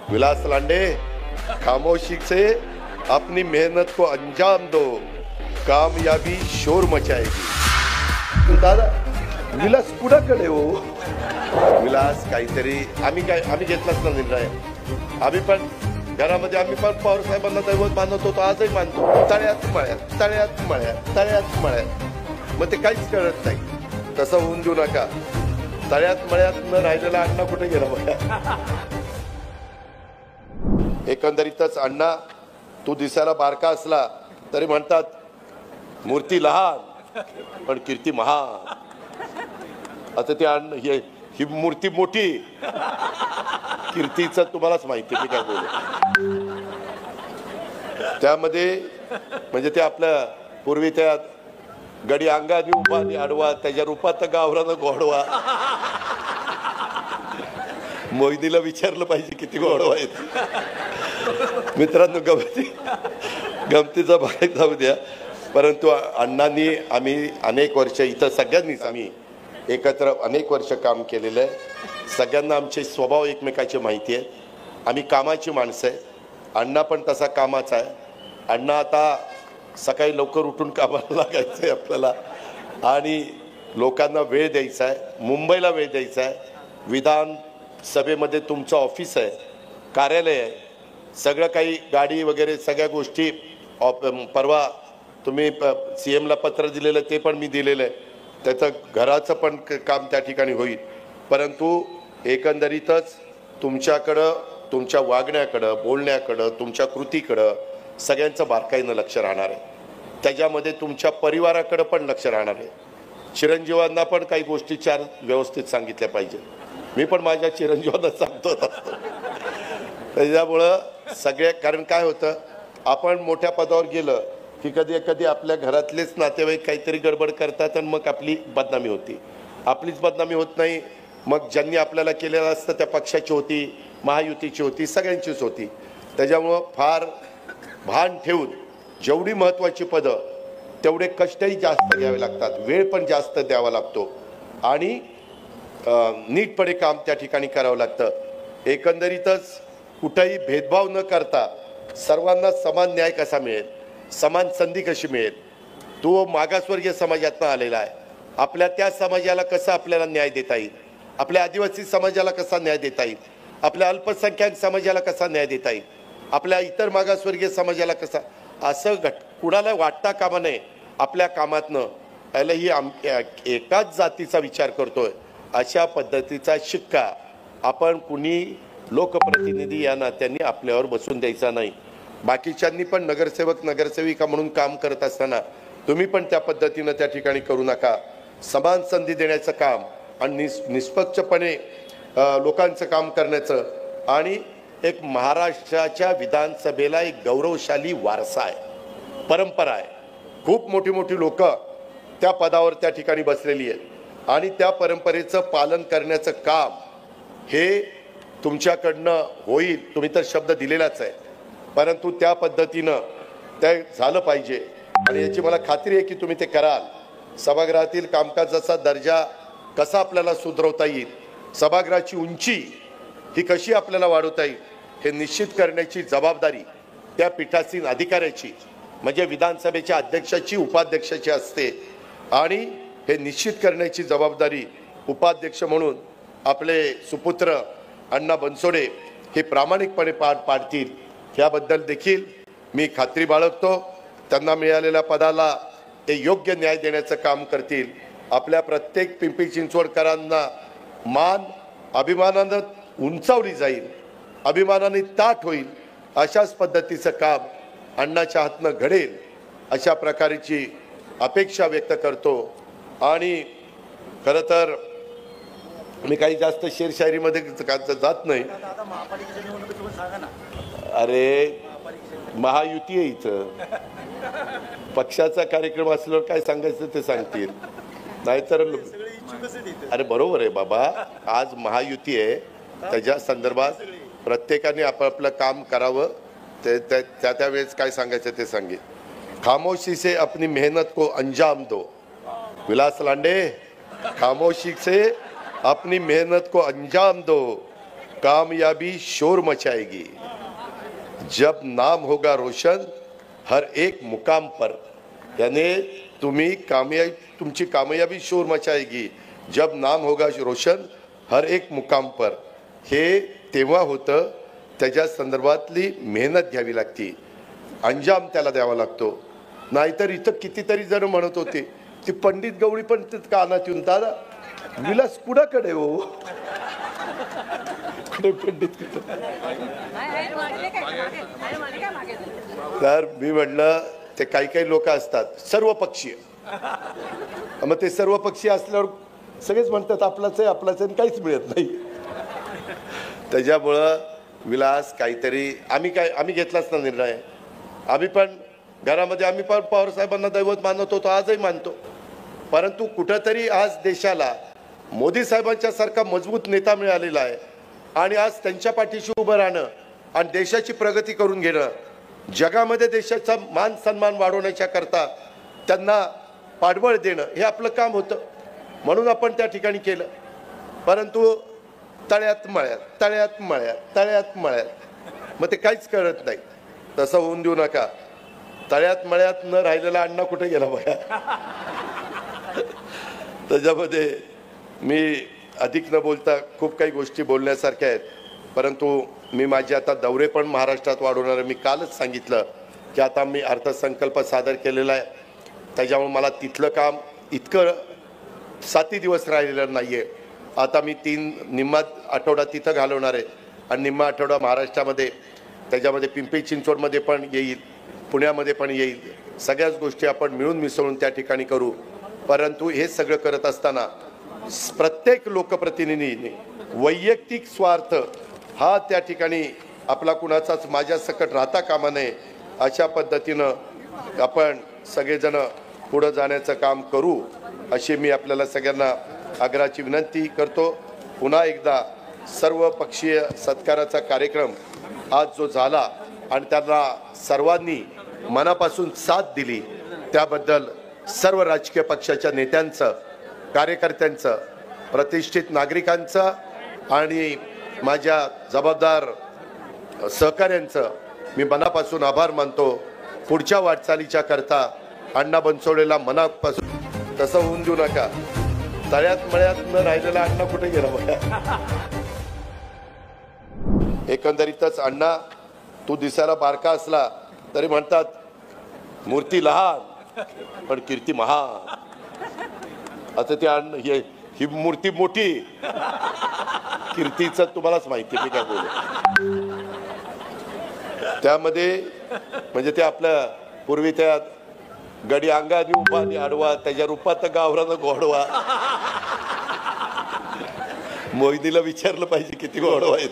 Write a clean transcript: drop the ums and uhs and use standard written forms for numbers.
विलास लांडे, खामोशी से अपनी मेहनत को अंजाम दो, कामयाबी शोर मचाएगी। दादा विलास पुढाकडे हो, विलास काहीतरी आम्ही घेतलाच ना निर्णय। आम्ही पण घरामध्ये आम्ही पण पवार साहेबांना दैवत मानत होतो, आजही मानतो। तळ्यात मळ्यात तळ्यात मळ्यात तळ्यात मळ्यात, मग ते काहीच कळत नाही। तसं होऊन देऊ नका। तळ्यात मळ्यात न राहिलेला अण्णा कुठे गेला बघा। एकंदरीतच अण्णा, तू दिसायला बारका असला तरी म्हणतात मूर्ती लहान पण कीर्ती महान। आता ते ही मूर्ती मोठी, कीर्तीचं तुम्हालाच माहिती मी काय बोलू। त्यामध्ये म्हणजे ते आपल्या पूर्वी त्या गडी अंगाने उभा आणि आडवा, त्याच्या रूपात गावरानं गोडवा। मोहिनीला विचारलं पाहिजे किती गोडवा आहेत। मित्रांनो, गमतीचा भाग जाऊ द्या, परंतु अण्णांनी आम्ही अनेक वर्ष इथं सगळ्यांनीच आम्ही एकत्र अनेक वर्ष काम केलेलं आहे। सगळ्यांना आमचे स्वभाव एकमेकाची माहिती आहे। आम्ही कामाची माणसं आहे। अण्णा पण तसा कामाचा आहे। अण्णा आता सकाळी लवकर उठून कामाला लागायचं आहे आपल्याला, आणि लोकांना वेळ द्यायचा आहे, मुंबईला वेळ द्यायचा आहे। विधान सभेमध्ये तुमचं ऑफिस आहे, कार्यालय आहे, सगळं काही गाडी वगैरे सगळ्या गोष्टी। परवा तुम्ही CM ला पत्र दिलेलं ते पण मी दिलेलं आहे, त्याचं घराचं पण काम त्या ठिकाणी होईल। परंतु एकंदरीतच तुमच्याकडं, तुमच्या वागण्याकडं, बोलण्याकडं, तुमच्या कृतीकडं सगळ्यांचं बारकाईनं लक्ष राहणार आहे। त्याच्यामध्ये तुमच्या परिवाराकडं पण लक्ष राहणार आहे। चिरंजीवांना पण काही गोष्टी चार व्यवस्थित सांगितल्या पाहिजे। मी पण माझ्या चिरंजीवांना सांगतो असतो। त्याच्यामुळं सगळे, कारण काय होतं, आपण मोठ्या पदावर गेलं की कधी कधी आपल्या घरातलेच नातेवाईक काहीतरी गडबड करतात आणि मग आपली बदनामी होती। आपलीच बदनामी होत नाही, मग ज्यांनी आपल्याला केलेलं असतं त्या पक्षाची होती, महायुतीची होती, सगळ्यांचीच होती। त्याच्यामुळं फार भान ठेवून जेवढी महत्त्वाची पदं तेवढे कष्टही जास्त घ्यावे लागतात, वेळ पण जास्त द्यावा लागतो, आणि नीटपणे काम त्या ठिकाणी करावं लागतं। एकंदरीतच कुठेही भेदभाव न करता सर्वांना समान न्याय कसा मिळेल, समान संधी कशी मिळेल, तो मागासवर्गीय समाजातून आलेला आहे। आपल्या त्या समाजाला कसा आपल्याला न्याय देता येईल, आपल्या आदिवासी समाजाला कसा न्याय देता येईल, आपल्या अल्पसंख्याक समाजाला कसा न्याय देता येईल, आपल्या इतर मागासवर्गीय समाजाला कसा, असं कुणाला वाटता कामा नये आपल्या कामातनं याला ही एकाच जातीचा विचार करतोय अशा पद्धतीचा शिक्का आपण कुणी लोकप्रतिनिधी या नात्यांनी आपल्यावर बसून द्यायचा नाही। बाकीच्यांनी पण नगरसेवक नगरसेविका म्हणून काम करत असताना तुम्ही पण त्या पद्धतीनं त्या ठिकाणी करू नका। समान संधी देण्याचं काम आणि निष्पक्षपणे लोकांचं काम करण्याचं, आणि एक महाराष्ट्राच्या विधानसभेला एक गौरवशाली वारसा आहे, परंपरा आहे। खूप मोठी मोठी लोक त्या पदावर त्या ठिकाणी बसलेली आहेत, आणि त्या परंपरेचं पालन करण्याचं काम हे तुमच्याकडनं होईल। तुम्ही तर शब्द दिलेलाच आहे, परंतु त्या पद्धतीनं ते झालं पाहिजे, आणि याची मला खात्री आहे की तुम्ही ते कराल। सभागृहातील कामकाजाचा दर्जा कसा आपल्याला सुधारवता येईल, सभागृहाची उंची ही कशी आपल्याला वाढवता येईल, हे निश्चित करण्याची जबाबदारी त्या पीठासीन अधिकाऱ्याची, म्हणजे विधानसभेच्या अध्यक्षाची उपाध्यक्षाची असते, आणि हे निश्चित करण्याची जबाबदारी उपाध्यक्ष म्हणून आपले सुपुत्र अण्णा बनसोडे हे प्रामाणिकपणे पार पाडतील, याबद्दल देखील मी खात्री बाळगतो। त्यांना मिळालेल्या पदाला ते योग्य न्याय देण्याचं काम करतील। आपल्या प्रत्येक पिंपरी चिंचवडकरांना मान अभिमानानं उंचावली जाईल, अभिमानाने ताठ होईल, अशाच पद्धतीचं काम अण्णाच्या हातनं घडेल अशा प्रकारची अपेक्षा व्यक्त करतो। आणि खरं तर मी काही जास्त शेरशायरीमध्ये जात नाही। अरे महायुती आहे इथं, पक्षाचा कार्यक्रम असल्यावर काय सांगायचं ते सांगतील, नाहीतर अरे बरोबर आहे बाबा, आज महायुती आहे, त्याच्या संदर्भात प्रत्येकाने आपापलं काम करावं, त्या वेळेस काय सांगायचं ते सांगेल। खामोशी से अपनी मेहनत को अंजाम दो, विलास लांडे, खामोशी से अपनी मेहनत को अंजाम दो, कामयाबी शोर मचाएगी, जब नाम होगा रोशन हर एक मुकाम पर. यानी तुमची कामयाबी शोर मचाएगी जब नाम होगा रोशन हर एक मुकाम पर. हे तेव्हा होतं त्याच्या संदर्भातली मेहनत घ्यावी लागती, अंजाम त्याला द्यावा लागतो. नाहीतर इथं कितीतरी जण म्हणत होते ती पंडित गवळी पण कानात येऊन दादा विलास कुणाकडे हो, कुठे पंडित कुठं. तर मी म्हटलं ते काही लोक असतात सर्व पक्षीय, मग ते सर्व पक्षीय असल्यावर सगळेच म्हणतात आपलाच आहे आपलाच आहे, काहीच मिळत नाही. त्याच्यामुळं विलास काहीतरी आम्ही घेतलाच ना निर्णय. आम्ही पण घरामध्ये आम्ही पण पवार साहेबांना दैवत मानत होतो, आजही मानतो. परंतु कुठंतरी आज देशाला मोदी साहेबांच्या सारखा मजबूत नेता मिळालेला आहे आणि आज त्यांच्या पाठीशी उभं राहणं आणि देशाची प्रगती करून घेणं, जगामध्ये देशाचा मान सन्मान वाढवण्याच्या करता त्यांना पाठबळ देणं हे आपलं काम होतं. म्हणून आपण त्या ठिकाणी केलं. परंतु तळ्यात मळ्यात मग ते काहीच कळत नाही. तसं होऊन देऊ नका. तळ्यात मळ्यात न राहिलेला अण्णा कुठे गेला बघा. त्याच्यामध्ये मी अधिक न बोलता खूप काही गोष्टी बोलण्यासारख्या आहेत. परंतु मी माझे आता दौरे पण महाराष्ट्रात वाढवणार आहे. मी कालच सांगितलं की आता मी अर्थसंकल्प सादर केलेला आहे. त्याच्यामुळे मला तिथलं काम इतकं 7 दिवस राहिलेलं नाही आहे. आता मी निम्मा आठवडा तिथं घालवणार आहे आणि निम्मा आठवडा महाराष्ट्रामध्ये, त्याच्यामध्ये पिंपरी चिंचवडमध्ये पण येईल, पुण्यामध्ये पण येईल. सगळ्याच गोष्टी आपण मिळून मिसळून त्या ठिकाणी करू. परंतु हे सगळं करत असताना प्रत्येक लोकप्रतिनिधीने वैयक्तिक स्वार्थ हा त्या ठिकाणी आपला कुणाचाच माझ्या सकट राहता कामा नये, अशा पद्धतीनं आपण सगळेजण पुढं जाण्याचं काम करू अशी मी आपल्याला सगळ्यांना आग्रहाची विनंती करतो. पुन्हा एकदा सर्व पक्षीय सत्काराचा कार्यक्रम आज जो झाला आणि त्यांना सर्वांनी मनापासून साथ दिली त्याबद्दल सर्व राजकीय पक्षाच्या नेत्यांचं, कार्यकर्त्यांचं, प्रतिष्ठित नागरिकांचं आणि माझ्या जबाबदार सहकाऱ्यांचं मी मनापासून आभार मानतो. पुढच्या वाटचालीच्या करता अण्णा बनसोडेला मनापासून. तसं होऊन देऊ नका. तळ्यात मळ्यात न राहिलेला अण्णा कुठे गेला बघा. एकंदरीतच अण्णा तू दिसायला बारका असला तरी म्हणतात मूर्ती लहान पण कीर्ती महान. आता ते ही मूर्ती मोठी, कीर्तीचं तुम्हालाच माहिती मी काय बोलू. त्यामध्ये म्हणजे ते आपल्या पूर्वी त्या गडी अंगाने उभा आणि आडवा, त्याच्या रूपात गावरानं गोडवा. मोहिनीला विचारलं पाहिजे किती गोडवा आहेत.